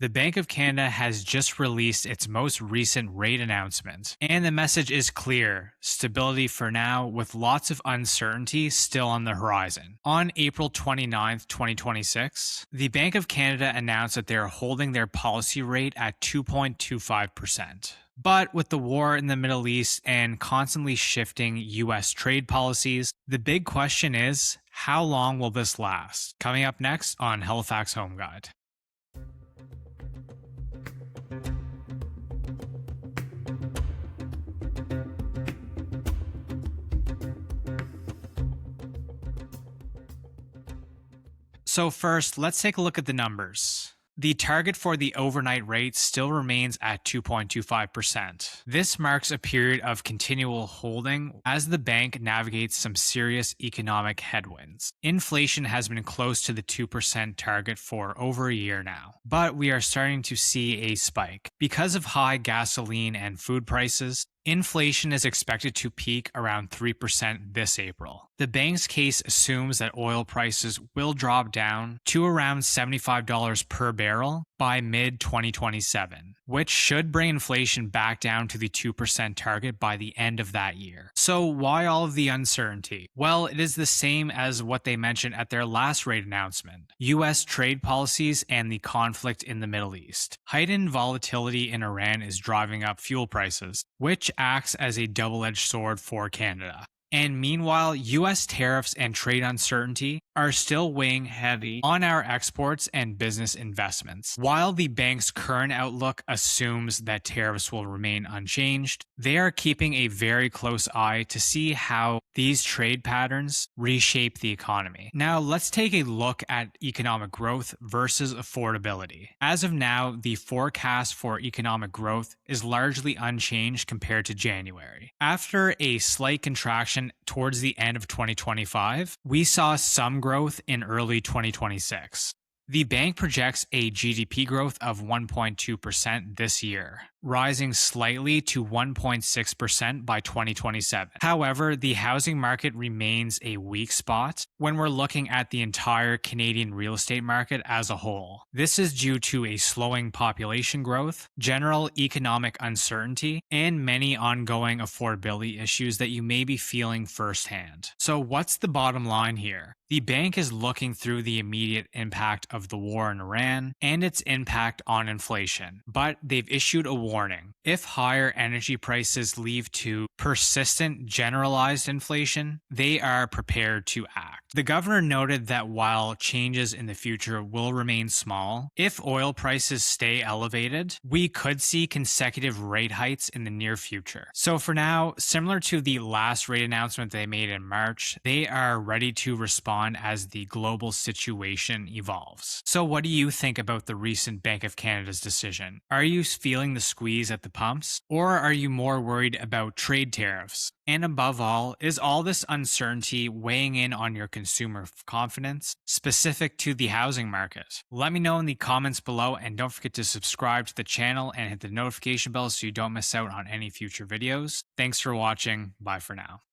The Bank of Canada has just released its most recent rate announcement, and the message is clear: stability for now, with lots of uncertainty still on the horizon. On April 29th, 2026, the Bank of Canada announced that they are holding their policy rate at 2.25%. But with the war in the Middle East and constantly shifting US trade policies, the big question is, how long will this last? Coming up next on Halifax Home Guide. So first, let's take a look at the numbers. The target for the overnight rate still remains at 2.25%. This marks a period of continual holding as the bank navigates some serious economic headwinds. Inflation has been close to the 2% target for over a year now, but we are starting to see a spike. Because of high gasoline and food prices, inflation is expected to peak around 3% this April. The bank's case assumes that oil prices will drop down to around $75 per barrel by mid-2027, which should bring inflation back down to the 2% target by the end of that year. So why all of the uncertainty? Well, it is the same as what they mentioned at their last rate announcement: US trade policies and the conflict in the Middle East. Heightened volatility in Iran is driving up fuel prices, which acts as a double-edged sword for Canada. And meanwhile, US tariffs and trade uncertainty are still weighing heavy on our exports and business investments. While the bank's current outlook assumes that tariffs will remain unchanged, they are keeping a very close eye to see how these trade patterns reshape the economy. Now, let's take a look at economic growth versus affordability. As of now, the forecast for economic growth is largely unchanged compared to January. After a slight contraction towards the end of 2025, we saw some growth in early 2026. The bank projects a GDP growth of 1.2% this year, rising slightly to 1.6% by 2027. However, the housing market remains a weak spot when we're looking at the entire Canadian real estate market as a whole. This is due to a slowing population growth, general economic uncertainty, and many ongoing affordability issues that you may be feeling firsthand. So what's the bottom line here? The bank is looking through the immediate impact of the war in Iran and its impact on inflation, but they've issued a warning. If higher energy prices lead to persistent generalized inflation, they are prepared to act. The governor noted that while changes in the future will remain small, if oil prices stay elevated, we could see consecutive rate hikes in the near future. So for now, similar to the last rate announcement they made in March, they are ready to respond as the global situation evolves. So what do you think about the recent Bank of Canada's decision? Are you feeling the squeeze at the pumps, or are you more worried about trade tariffs? And above all, is all this uncertainty weighing in on your consumer confidence, specific to the housing market? Let me know in the comments below, and don't forget to subscribe to the channel and hit the notification bell so you don't miss out on any future videos. Thanks for watching. Bye for now.